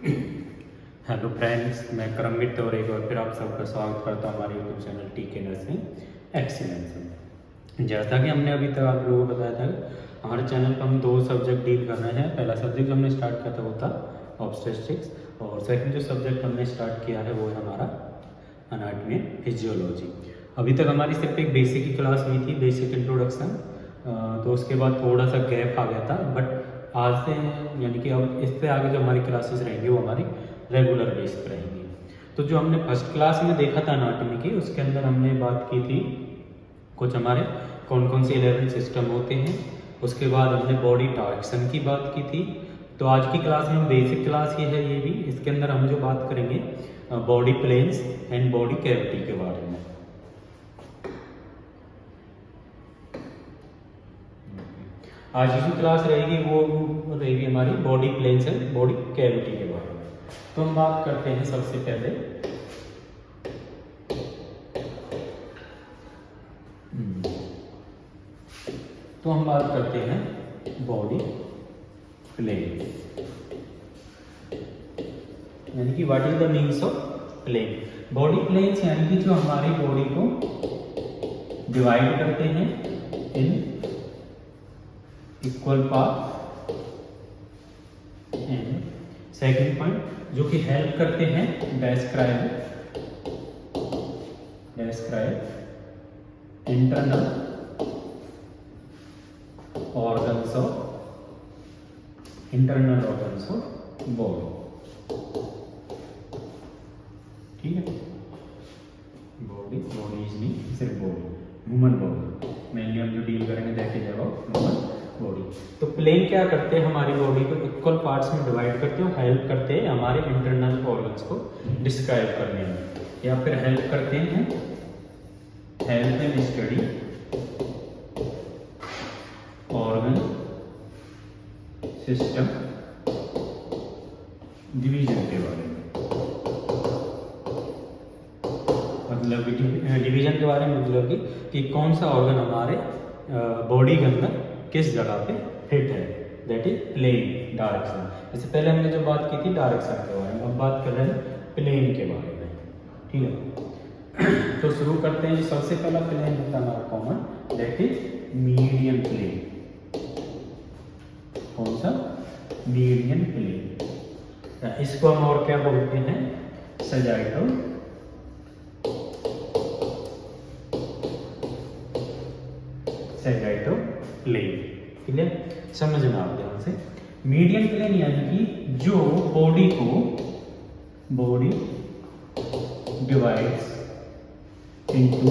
Hello friends, मैं करमवीर और एक बार फिर आप सबका स्वागत करता हूँ हमारे यूट्यूब चैनल टीके नर्सिंग एक्सीलेंस में। जैसा कि हमने अभी तक आप लोगों को बताया था, हमारे चैनल पर हम दो सब्जेक्ट डील कर रहे हैं। पहला सब्जेक्ट जो हमने स्टार्ट किया था वो था ऑब्स्टेट्रिक्स, और सेकंड जो सब्जेक्ट हमने स्टार्ट किया है वो है हमारा एनाटॉमी फिजियोलॉजी। अभी तक हमारी सिर्फ एक बेसिक की क्लास हुई थी, बेसिक इंट्रोडक्शन। तो उसके बाद थोड़ा सा गैप आ गया था, बट आज से यानी कि अब इससे आगे जो हमारी क्लासेस रहेंगी वो हमारी रेगुलर बेस पर रहेंगी। तो जो हमने फर्स्ट क्लास में देखा था एनाटॉमी की, उसके अंदर हमने बात की थी कुछ हमारे कौन कौन से 11 सिस्टम होते हैं। उसके बाद हमने बॉडी डायरेक्शन की बात की थी। तो आज की क्लास में बेसिक क्लास ये है, ये भी इसके अंदर हम जो बात करेंगे body planes and body cavity के बारे में। आज की जो क्लास रहेगी वो रहेगी हमारी body planes and body cavity के बारे में। तो हम बात करते हैं सबसे पहले बॉडी प्लेन, यानी कि what is the means of plane. Body planes यानी कि जो हमारी बॉडी को डिवाइड करते हैं in equal part, and second point जो कि हेल्प करते हैं describe internal organs of body. ठीक है, बॉडी इज नहीं सिर्फ बॉडी, ह्यूमन बॉडी मेनली हम जो डील करेंगे that is about human body. तो प्लेन क्या करते हैं, हमारी बॉडी को इक्वल पार्ट्स में डिवाइड करते हैं, हेल्प करते हैं हमारे इंटरनल ऑर्गन्स को डिस्क्राइब करने में, या फिर हेल्प करते हैं help in study organ system division के बारे में। मतलब डिवीजन के बारे में, मतलब कि कौन सा ऑर्गन हमारे बॉडी के अंदर किस जगह पे फिट है, दैट इज प्लेन डायरेक्शन। इससे पहले हमने जो बात की थी डायरेक्शन के बारे में, अब बात कर रहे हैं प्लेन के बारे में। ठीक है, तो शुरू करते हैं। सबसे पहला प्लेन होता है हमारा common, that is median plane. कौन सा? Median plane. इसको हम और क्या बोलते हैं? Sagittal plane. क्लियर? समझना आप ध्यान से। मीडियन प्लेन यानी कि जो body divides into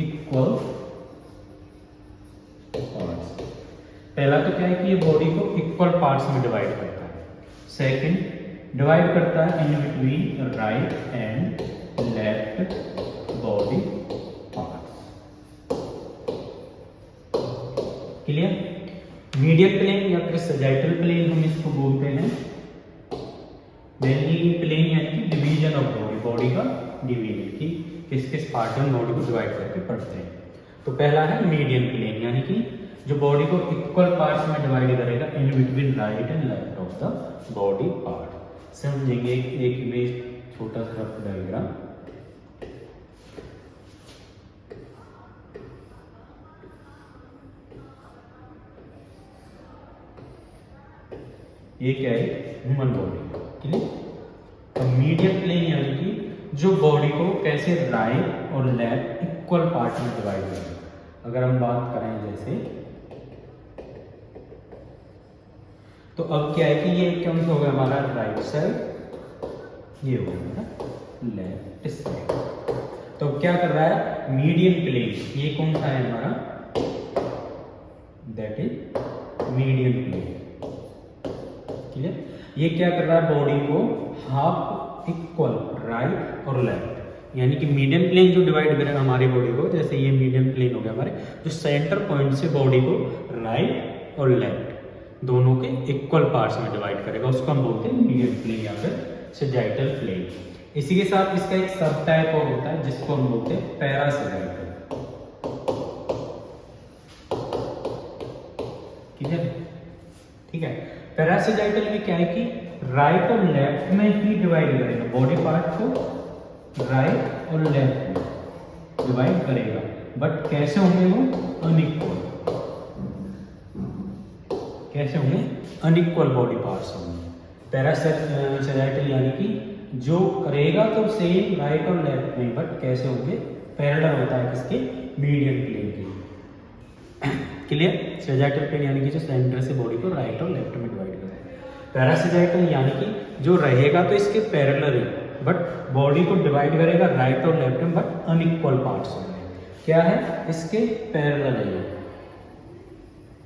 equal parts. पहला तो क्या है कि ये बॉडी को इक्वल पार्ट्स में डिवाइड करता है। सेकंड, डिवाइड करता है in between right and left body parts. Clear? Median plane या फिर सजाइटल प्लेन हम इसको बोलते हैं। मेनली प्लेन यानी कि डिवीजन ऑफ बॉडी का डिवीजन, कि किस किस पार्ट में बॉडी को डिवाइड करके पढ़ते हैं। तो पहला है मीडियन प्लेन, यानी कि जो बॉडी को इक्वल पार्ट्स में डिवाइड करेगा इन between right and left of the body part. समझेंगे एक इमेज, छोटा सा डायग्राम। ये क्या है? Human body. क्लियर? तो मीडियन प्लेन यानी कि जो बॉडी को कैसे राइट और लेफ्ट इक्वल पार्ट में डिवाइड करेगा। अगर हम बात करें जैसे, तो अब क्या है कि ये कौन सा हो गया हमारा राइट साइड, ये हो गया हमारा लेफ्ट साइड। तो क्या कर रहा है मीडियन प्लेन? ये कौन सा है हमारा? That is median plane. Clear? ये क्या कर रहा है? बॉडी को हाफ इक्वल राइट और लेफ्ट, यानी कि मीडियन प्लेन जो डिवाइड करेगा हमारी बॉडी को, जैसे ये मीडियन प्लेन हो गया हमारे, जो सेंटर पॉइंट से बॉडी को राइट और लेफ्ट दोनों के इक्वल पार्ट्स में डिवाइड करेगा, उसको हम बोलते हैं मीडियन प्लेन या फिर सजाइटल प्लेन। इसी के साथ इसका एक सब टाइप और होता है जिसको हम बोलते हैं पैरासजाइटल। ठीक है? पैरासजाइटल में क्या है कि राइट और लेफ्ट में ही डिवाइड करेगा, बॉडी पार्ट को राइट और लेफ्ट में डिवाइड करेगा, बट कैसे होंगे वो अनइक्वल, कैसे होंगे अनइक्वल बॉडी पार्ट्स होंगे। पैरासैजिटल यानी कि जो करेगा तो सेम राइट और लेफ्ट में, बट कैसे होंगे पैरेलल होता है किसके, मीडियन प्लेन के। क्लियर। सैजिटल प्लेन यानी कि जो सेंटर से बॉडी को राइट और लेफ्ट में डिवाइड करता है। पैरासैजिटल यानी कि जो रहेगा तो इसके पैरेलल है, बट बॉडी को डिवाइड करेगा राइट और लेफ्ट में, बट अनइक्वल पार्ट्स होंगे। क्या है, इसके पैरेलल है,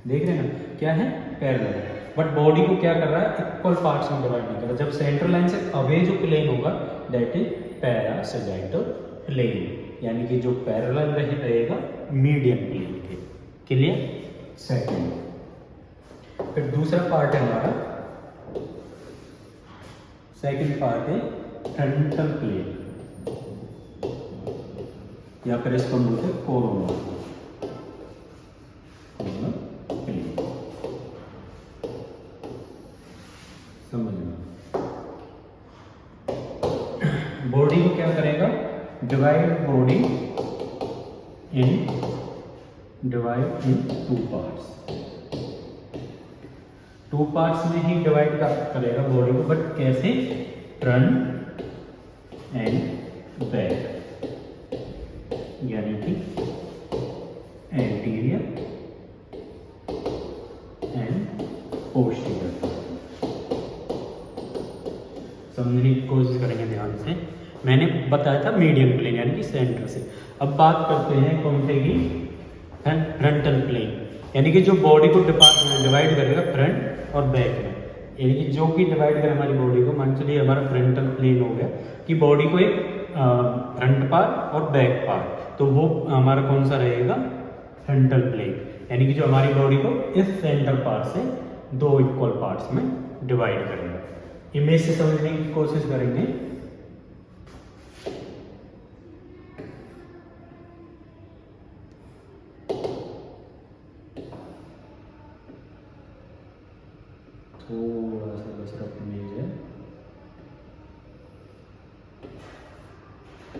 देख रहे हैं ना, क्या है पैरेलल है, बट बॉडी को क्या कर रहा है इक्वल पार्ट्स में डिवाइड नहीं कर रहा। जब सेंट्रल लाइन से अवे जो प्लेन होगा दैट इज पैरासैजिटल प्लेन, यानी कि जो पैरेलल रहेगा मीडियन प्लेन के। क्लियर। सेकंड, फिर दूसरा पार्ट है हमारा, सेकंड पार्ट है फ्रंटल प्लेन, या फिर इसको हम बोलते हैं कोरोना प्लेन। समझना, बॉडी को क्या करेगा, divide body in two parts, two parts में ही डिवाइड करेगा बॉडी को, बट कैसे, फ्रंट एंड बैक, यानी कि एंटीरियर एंड पोस्टीरियर। समझने की कोशिश करेंगे ध्यान से। मैंने बताया था मीडियन प्लेन यानी कि सेंटर से। अब बात करते हैं कौन से की, फ्रंटल प्लेन, यानी कि जो बॉडी को डिवाइड करेगा फ्रंट और बैक में, यानी कि जो कि डिवाइड करे हमारी बॉडी को। मान चलिए हमारा फ्रंटल प्लेन हो गया कि बॉडी को एक फ्रंट पार्ट और बैक पार्ट, तो वो हमारा कौन सा रहेगा, फ्रंटल प्लेन, यानी कि जो हमारी बॉडी को इस सेंटर पार्ट से दो इक्वल पार्ट्स में डिवाइड करेगा। इमेज से समझने की कोशिश करेंगे। थोड़ा सा बस इमेज है,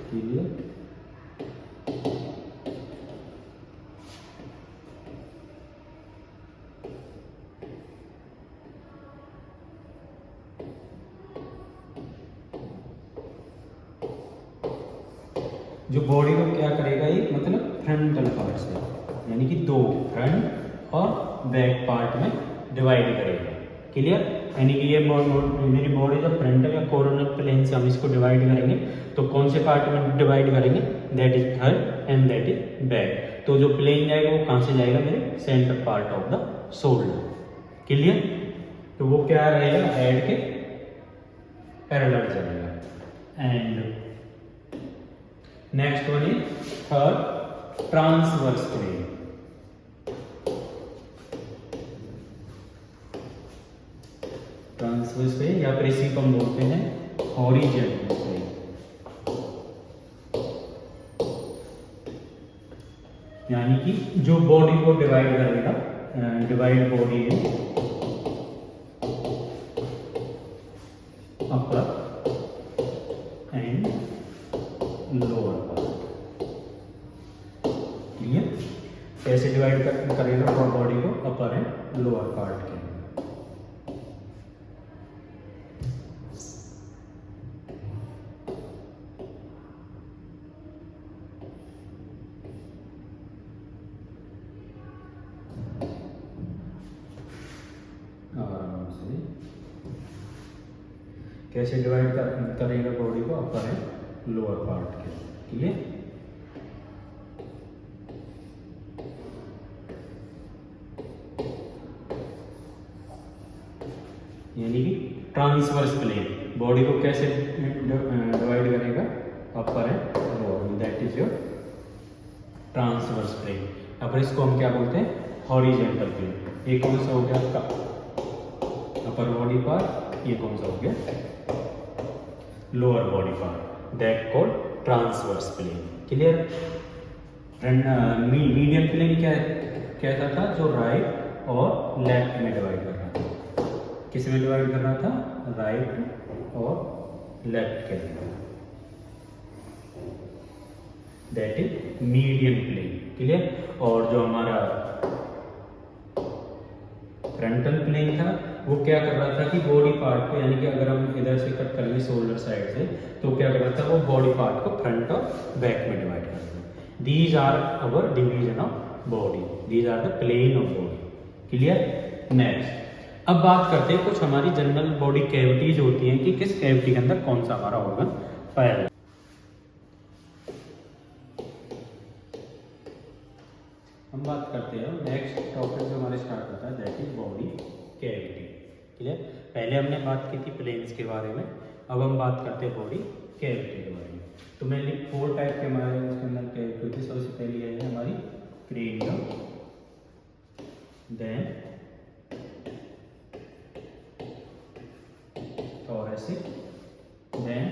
क्लियर। जो बॉडी को क्या करेगा ये, मतलब फ्रंटल पार्ट से, यानी कि दो फ्रंट और बैक पार्ट में डिवाइड करेगा। क्लियर। यानी कि ये मेरी बॉडी जो फ्रंटल या कोरोनल प्लेन से हम इसको डिवाइड करेंगे, तो कौन से पार्ट में डिवाइड करेंगे, that is head and that is back. तो जो प्लेन जाएगा वो कहाँ से जाएगा, मेरे centre part of the shoulder. Clear. तो वो क्या रहेगा, हेड के पैरेलल चलेगा। And next one is third, transverse plane. Transverse plane या फिर इसी को हम बोलते हैं हॉरिजॉन्टल प्लेन, यानी कि जो बॉडी को डिवाइड करेगा, divide body in upper and lower part. Clear. कैसे डिवाइड करेगा बॉडी को, अपर एंड लोअर पार्ट के। कैसे डिवाइड करेगा बॉडी को, अपर एंड लोअर पार्ट के। क्लियर। यानी कि ट्रांसवर्स प्लेन बॉडी को कैसे डिवाइड करेगा, upper and lower, that is your transverse plane. अब इसको हम क्या बोलते हैं, हॉरिजॉन्टल प्लेन। ये कौन सा हो गया आपका अपर बॉडी पार्ट, ये कौन सा हो गया lower body part, that called transverse plane. Clear. Median plane क्या कैसा था, जो राइट और लेफ्ट में डिवाइड कर रहा था। किस में डिवाइड कर रहा था, राइट और लेफ्ट के अंदर, that is median plane, clear. और जो हमारा फ्रंटल प्लेन था वो क्या कर रहा था कि बॉडी पार्ट को, यानी कि अगर हम इधर से कट कर लें शोल्डर साइड से, तो क्या कर रहा था वो बॉडी पार्ट को फ्रंट और बैक में डिवाइड कर रहा था। These are our division of body, these are the plane of body, clear. Next अब बात करते हैं कुछ हमारी जनरल बॉडी कैविटीज होती हैं कि किस कैविटी के अंदर कौन सा हमारा ऑर्गन पाया जाता है। हम बात करते हैं नेक्स्ट टॉपिक जो हमारे स्टार्ट होता है, that is body cavity, clear. पहले हमने बात की थी प्लेन्स के बारे में, अब हम बात करते हैं बॉडी कैविटी के बारे में। तो मेनली 4 टाइप के हमारे उसके अंदर कैविटी होती है। सबसे पहली है हमारी cranium, then thoracic, then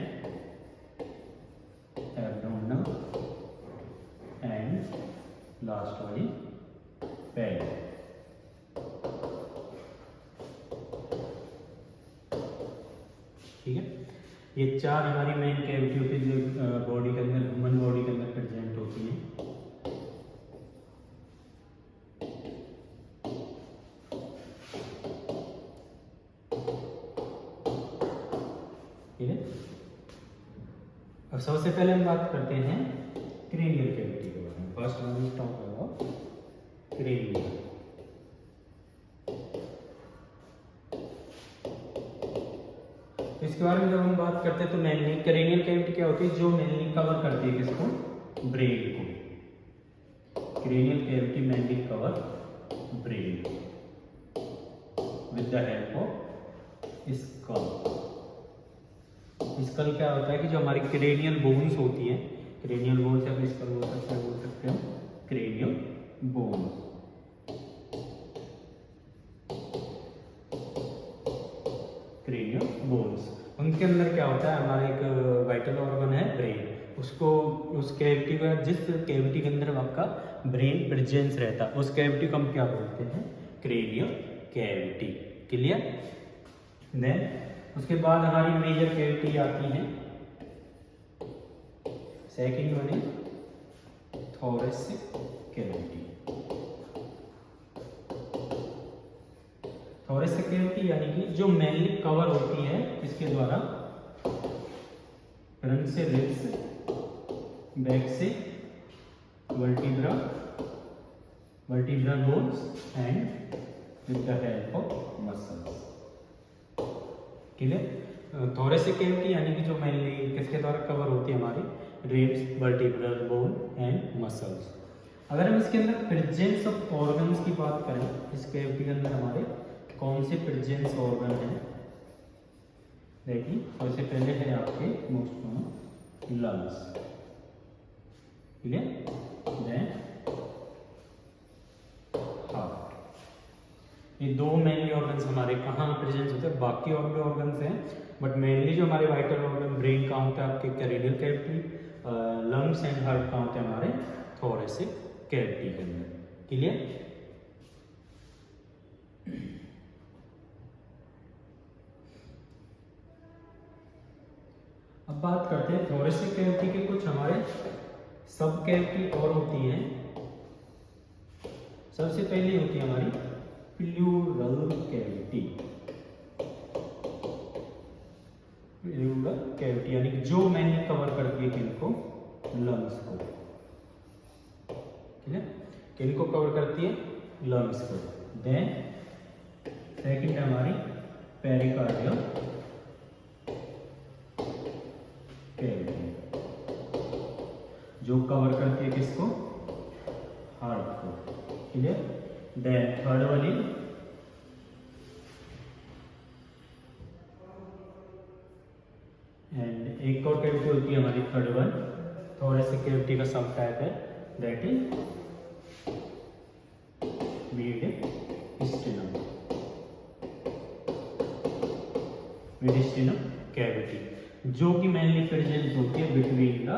abdominal and last वाली पैड। ठीक है, ये 4 हमारी मेन कैविटी होती है जो बॉडी के अंदर, ह्यूमन बॉडी के अंदर प्रेजेंट होती हैं। ठीक है, अब सबसे पहले हम बात करते हैं क्रेनियल कैविटी के बारे में। First one is talk about cranial. इसके बारे में जब हम बात करते हैं तो मेनली क्रेनियल कैविटी क्या होती है, जो मेनली कवर करती है किसको, ब्रेन को। Cranial cavity mainly cover brain with the help of skull. Skull क्या होता है कि जो हमारी क्रेनियल बोन्स होती है, क्रेनियल बोन्स या स्कल बोल सकते हो क्रेनियल बोन्स। क्रेनियल बोन्स, उनके अंदर क्या होता है, हमारा एक वाइटल ऑर्गन है ब्रेन, उसको, उस कैविटी का, जिस कैविटी के अंदर आपका ब्रेन प्रेजेंस रहता है उस कैविटी को हम क्या बोलते हैं, क्रेनियल कैविटी, क्लियर। देन उसके बाद हमारी मेजर कैविटी आती है, सेकंड वन है थोरेसिक कैविटी। थोरेसिक कैविटी यानी कि जो मेनली कवर होती है इसके द्वारा, फ्रंट से रिब्स, बैक से vertebra, vertebral bones and with the help of muscles, clear. Thoracic cavity यानी कि जो मेनली किसके द्वारा कवर होती है, हमारी ribs, vertebral bone and muscles. अगर हम इसके अंदर प्रेजेंस ऑफ ऑर्गन्स की बात करें, इस कैविटी के अंदर हमारे कौन से प्रेजेंस ऑर्गन हैं, देखिए सबसे पहले है आपके most lungs, clear, then heart. ये 2 मेनली ऑर्गन्स हमारे कहाँ प्रेजेंस होते हैं, बाकी और भी ऑर्गन्स हैं बट मेनली जो हमारे वाइटल ऑर्गन ब्रेन कहाँ होता है, आपके cranial cavity, lungs and heart कहाँ होते हैं, हमारे थोरेसिक कैविटी के अंदर, क्लियर। अब बात करते हैं थोरेसिक कैविटी के कुछ हमारे सब कैविटी और होती हैं। सबसे पहली होती है हमारी प्लूरल कैविटी। प्लूरल कैविटी यानी कि जो मैंने कवर कर दिया किनको, लंग्स को, ठीक है, किनको कवर करती है, लंग्स को। देन सेकंड है हमारी पेरिकार्डियम कैविटी, जो कवर करती है किसको, हार्ट को, क्लियर। देन थर्ड वाली एंड एक और कैविटी होती है हमारी थर्ड वन, थोरेसिक कैविटी का सब टाइप है, दैट इज मेडिस्टिनम, मेडिस्टिनम कैविटी, जो कि मेनली प्रेजेंट होती है between the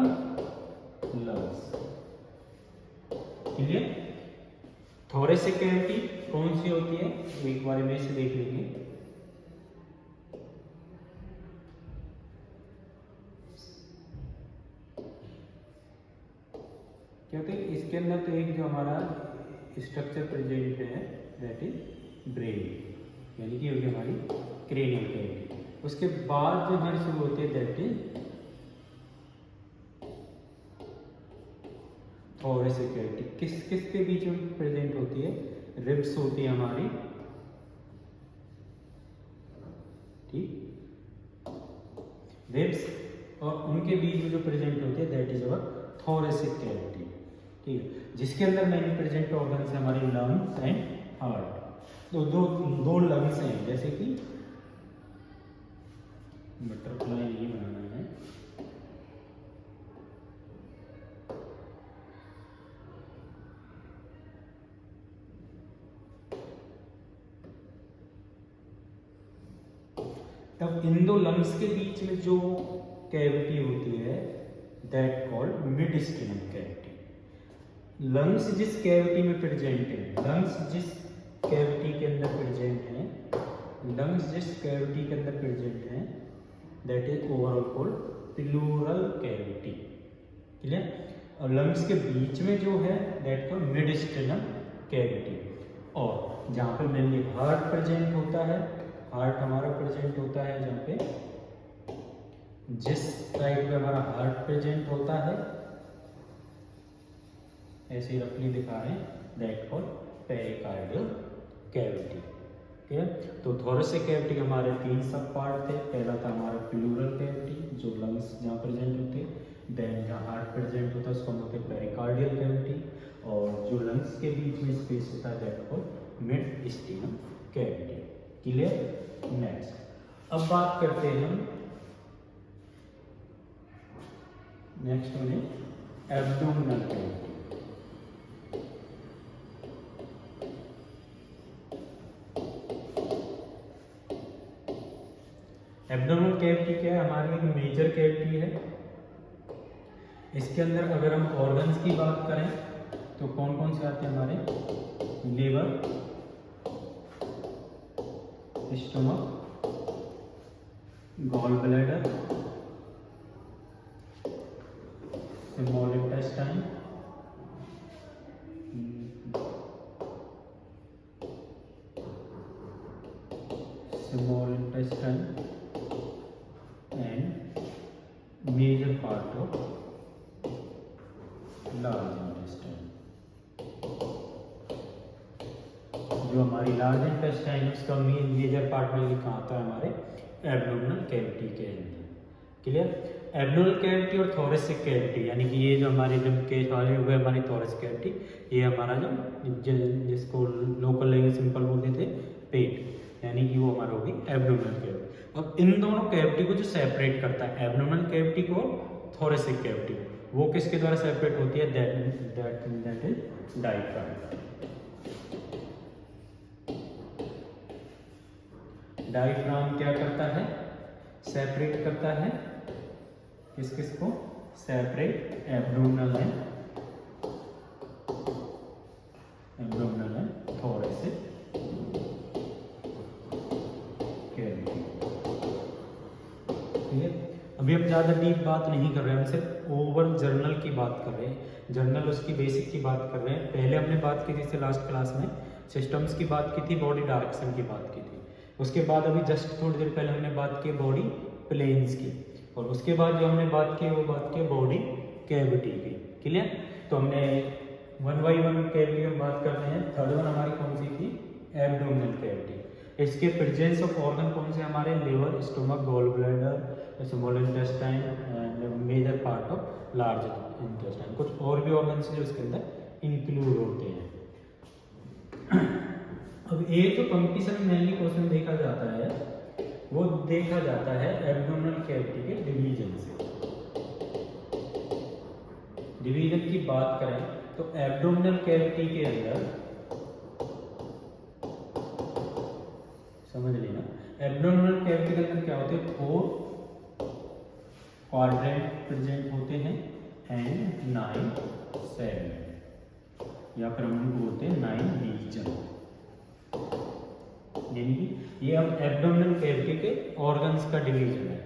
lungs, clear. Thoracic cavity कौन सी होती है, एक बार में से देख लेंगे। क्या होता है इसके अंदर, तो एक जो हमारा स्ट्रक्चर प्रेजेंट है दैट इज ब्रेन, यानी कि होगी हमारी क्रेनियल कैविटी। उसके बाद जो हमारी शुरू होती है दैट इज थोरेसिक कैविटी। किस किस के बीच में प्रेजेंट होती है? रिब्स होती है हमारी, ठीक, रिब्स, और उनके बीच में जो प्रेजेंट होती है that is our thoracic cavity, ठीक है, जिसके अंदर मेनली प्रेजेंट ऑर्गन्स है हमारी लंग्स एंड हार्ट। तो दो लंग्स हैं, जैसे कि बटरफ्लाई नहीं बनाना है, तब इन दो लंग्स के बीच में जो कैविटी होती है that called mediastinum cavity. Lungs जिस कैविटी में प्रेजेंट है, लंग्स जिस कैविटी के अंदर प्रेजेंट है, लंग्स जिस कैविटी के अंदर प्रेजेंट है that is overall called pleural cavity, clear. और लंग्स के बीच में जो है दैट कॉल्ड मिड-स्टिनम कैविटी। और जहाँ पे मेनली हार्ट प्रेजेंट होता है, हार्ट हमारा प्रेजेंट होता है जहाँ पे, जिस साइड पे हमारा हार्ट प्रेजेंट होता है, ऐसे ही रफली दिखा रहे हैं, दैट कॉल्ड पेरिकार्डियल कैविटी, ठीक है। तो थोरेसिक कैविटी के हमारे 3 सब पार्ट थे। पहला था हमारा प्लूरल कैविटी, जो लंग्स जहाँ प्रेजेंट होते हैं, देन जहाँ हार्ट प्रेजेंट होता है उसको हम बोलते हैं पेरिकार्डियल कैविटी, और जो लंग्स के बीच में स्पेस होता है that called mediastinum cavity, clear. Next अब बात करते हैं हम नेक्स्ट होने एब्डोमिनल कैविटी। एब्डोमिनल कैविटी क्या है? हमारी एक मेजर कैविटी है। इसके अंदर अगर हम ऑर्गन्स की बात करें तो कौन कौन से आते हैं हमारे? Liver, stomach, gall bladder, small intestine, small intestine and major part of large intestine. जो हमारी लार्ज इंटेस्टाइन उसका मेजर पार्ट में लिखा आता है हमारे एब्डोमिनल कैविटी के अंदर, क्लियर। एब्डोमिनल कैविटी और थोरेसिक कैविटी, यानी कि ये जो हमारी जब केस वाले हुए हमारी थोरेसिक कैविटी, ये हमारा जो जिसको लोकल लैंग्वेज सिंपल बोलते थे पेट, यानी कि वो हमारा होगी एब्डोमिनल कैविटी। अब इन दोनों कैविटी को जो सेपरेट करता है एब्डोमिनल कैविटी को थोरेसिक कैविटी, वो किसके द्वारा सेपरेट होती है? That is diaphragm. डायफ्राम क्या करता है? सेपरेट करता है किस किस को? Separate abdominal and thoracic cavity, ठीक है। अभी हम ज़्यादा डीप बात नहीं कर रहे हैं, हम सिर्फ ओवरऑल जर्नल की बात कर रहे हैं, जर्नल उसकी बेसिक की बात कर रहे हैं। पहले हमने बात की थी लास्ट क्लास में सिस्टम्स की बात की थी, बॉडी डायरेक्शन की बात की थी। उसके बाद अभी जस्ट थोड़ी देर पहले हमने बात की बॉडी प्लेन्स की, और उसके बाद जो हमने बात की वो बात की बॉडी कैविटी की, क्लियर। तो हमने 1 बाई 1 कैविटी में बात कर रहे हैं। थर्ड वन हमारी कौन सी थी? Abdominal cavity. इसके प्रेजेंस ऑफ ऑर्गन कौन से हमारे? Liver, stomach, gall bladder, small intestine and major part of large intestine. कुछ और भी ऑर्गन जो इसके अंदर इंक्लूड होते हैं। अब एक जो कंपटीशन मेनली क्वेश्चन देखा जाता है वो देखा जाता है एब्डोमिनल कैविटी के डिवीजन से। डिवीजन की बात करें तो एब्डोमिनल कैविटी के अंदर समझ लेना, एब्डोमिनल कैविटी के अंदर क्या होते हैं? 4 क्वाड्रेंट प्रेजेंट होते हैं एंड 9 सेगमेंट, या फिर हम उनको बोलते हैं 9 रीजन। यानी कि ये अब एब्डोमिनल कैविटी के ऑर्गन्स का डिवीजन है।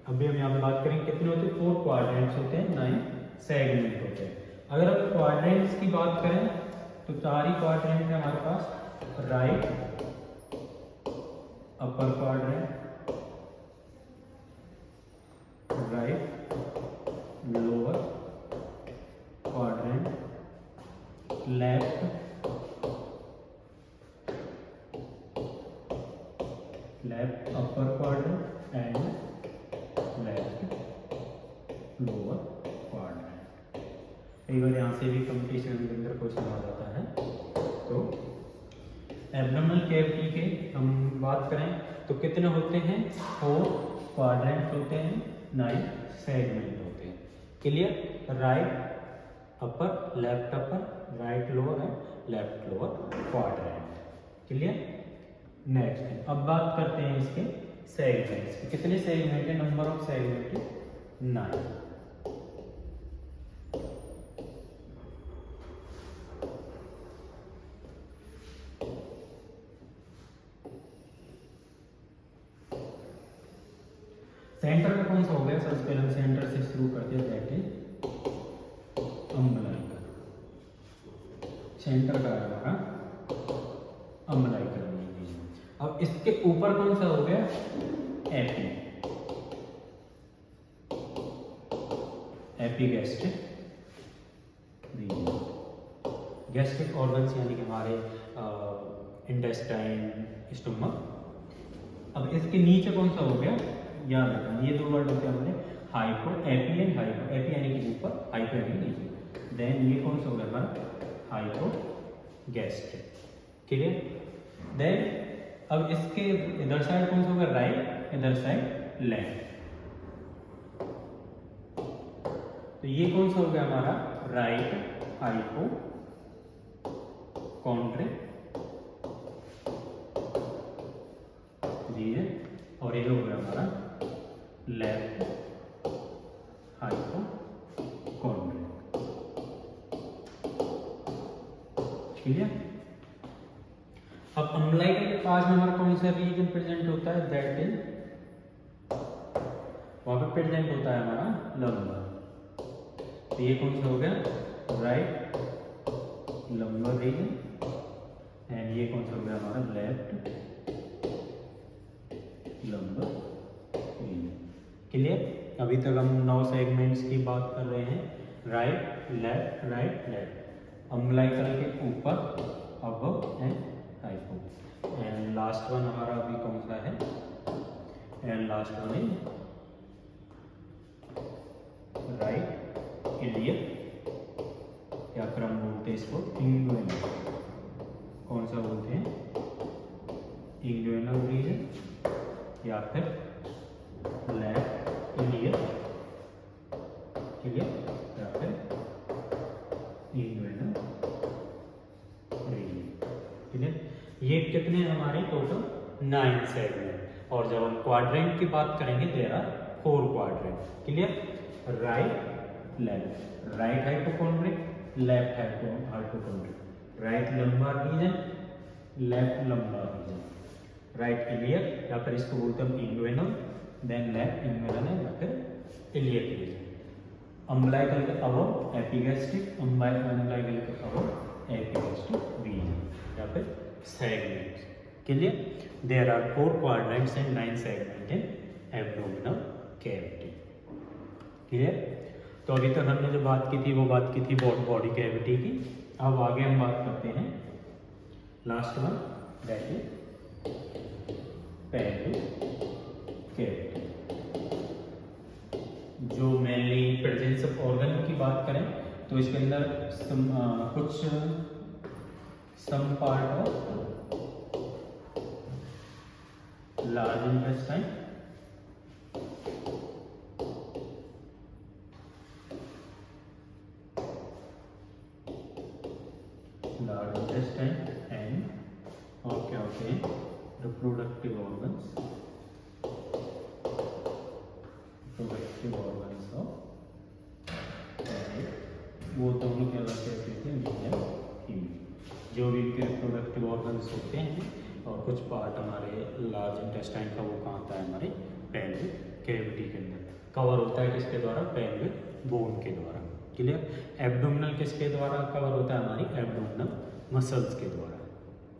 अभी हम यहाँ पे बात करेंगे कितने होते हैं? 4 क्वाड्रेंट्स होते हैं, 9 सेगमेंट होते हैं। अगर हम क्वाड्रेंट्स की बात करें तो 4 ही क्वाड्रेंट है हमारे पास, right upper quadrant, right lower quadrant, left upper quadrant and left lower quadrant. कई बार यहाँ से भी कंपटीशन के अंदर क्वेश्चन आ जाता है। तो एब्डोमिनल कैविटी के हम बात करें तो कितने होते हैं, 4 क्वाड्रेंट होते हैं, 9 सेगमेंट होते हैं। Clear? Right upper, left upper, right lower and left lower quadrant. Clear? Next अब बात करते हैं इसके सेगमेंट्स के। कितने सेगमेंट है? Number of segment 9। सेंटर में कौन सा हो गया? सबसे पहले हम सेंटर से शुरू करते हैं, दैट इज अम्बलाइकल। सेंटर का है हमारा अम्बलाइकल। अब इसके ऊपर कौन सा हो गया? Epi, epigastric region. Gastric organs यानी कि हमारे इंटेस्टाइन, स्टमक। अब इसके नीचे कौन सा हो गया? याद रखना ये 2 वर्ड होते हैं हमारे, hypo, AP and hypo. AP यानी कि ऊपर, हाइपो यानी कि नीचे। देन ये कौन सा हो गया हमारा? हाइपोगैस्ट्रिक। क्लियर? देन अब इसके इधर साइड कौन सा होगा? राइट, इधर साइड लेफ्ट। तो ये कौन सा हो गया हमारा? राइट हाइपो कॉन्ट्रिक रीजन, और ये हो गया हमारा लेफ्ट हाइपो कॉन्ट्रिक। क्लियर? अब अम्बलाइकल के पास में हमारा कौन सा रीजन प्रेजेंट होता है? दैट इज, वहां पे प्रेजेंट होता है हमारा लंबर। तो ये कौन सा हो गया? राइट लंबर रीजन, एंड ये कौन सा हो गया हमारा? Left lumbar region. क्लियर? अभी तक हम 9 सेगमेंट्स की बात कर रहे हैं, right left right left. Umbilical के ऊपर, above and hypo. And last one हमारा अभी कौन सा है? And last one is right iliac, या फिर हम बोलते हैं इसको इंग्वेनल। कौन सा बोलते हैं? इंग्वेनल रीजन, या फिर लेफ्ट इलियक, क्लियर, या फिर इंग्वेनल रीजन। क्लियर? ये कितने हमारे टोटल? 9 सेगमेंट। और जब हम क्वाड्रेंट की बात करेंगे, there are 4 quadrant. Clear? Right left, right hypochondriac, left hypochondriac, right lumbar region, left lumbar region, right iliac, या फिर इसको बोलते हैं हम इंग्वेनल, देन लेफ्ट इंग्वेनल है, या फिर इलियक रीजन। अम्बलाइकल के अबव एपिगैस्ट्रिक, अम्बलाइकल के अबव एपिगैस्ट्रिक रीजन, या फिर segments. Clear? There are 4 quadrants and 9 segments in abdominal cavity. Clear? तो अभी तक हमने जो बात की थी वो बात की थी बॉडी कैविटी की। अब आगे हम बात करते हैं last one, that is pelvic cavity. जो मेनली प्रेजेंस ऑफ ऑर्गन की बात करें तो इसके अंदर कुछ some part of large intestine, and okay reproductive organs of वो दोनों के अलग कहते थे मेल फीमेल। जो भी रिप्रोडक्टिव ऑर्गन्स होते हैं, और कुछ पार्ट हमारे लार्ज इंटेस्टाइन का वो कहाँ आता है? हमारे पेल्विक कैविटी के अंदर कवर होता है। किसके द्वारा? पेल्विक बोन के द्वारा। क्लियर। एब्डोमिनल किसके द्वारा कवर होता है, हमारी एब्डोमिनल मसल्स के द्वारा,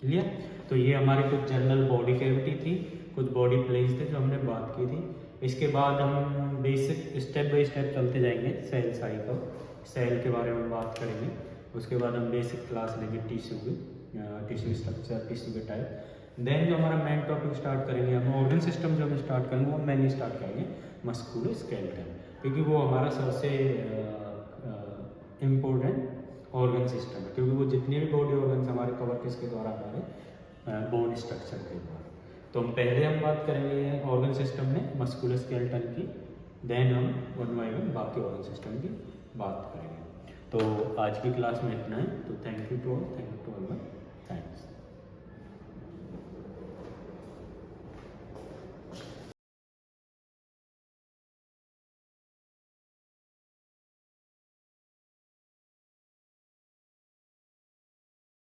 क्लियर। तो ये हमारी कुछ जनरल बॉडी कैविटी थी, कुछ बॉडी प्लेन्स थे जो हमने बात की थी। इसके बाद हम बेसिक स्टेप बाय स्टेप चलते जाएंगे सेल साइकिल, सेल के बारे में बात करेंगे। उसके बाद हम बेसिक क्लास लेंगे टिश्यू की, टिश्यू स्ट्रक्चर, टिश्यू के टाइप। देन जो हमारा मेन टॉपिक स्टार्ट करेंगे हम, ऑर्गन सिस्टम जो हम स्टार्ट करेंगे वो मेनली स्टार्ट करेंगे मस्कुलोस्केलेटल, क्योंकि वो हमारा सबसे इम्पोर्टेंट ऑर्गन सिस्टम है, क्योंकि वो जितने भी बॉडी ऑर्गन्स हमारे कवर किसके द्वारा, हमारे बोन स्ट्रक्चर के द्वारा। तो हम पहले हम बात करेंगे ऑर्गन सिस्टम में मस्कुलोस्केलेटल की, देन हम वन बाय वन बाकी ऑर्गन सिस्टम की बात करेंगे। तो आज की क्लास में इतना है। तो thank you to all my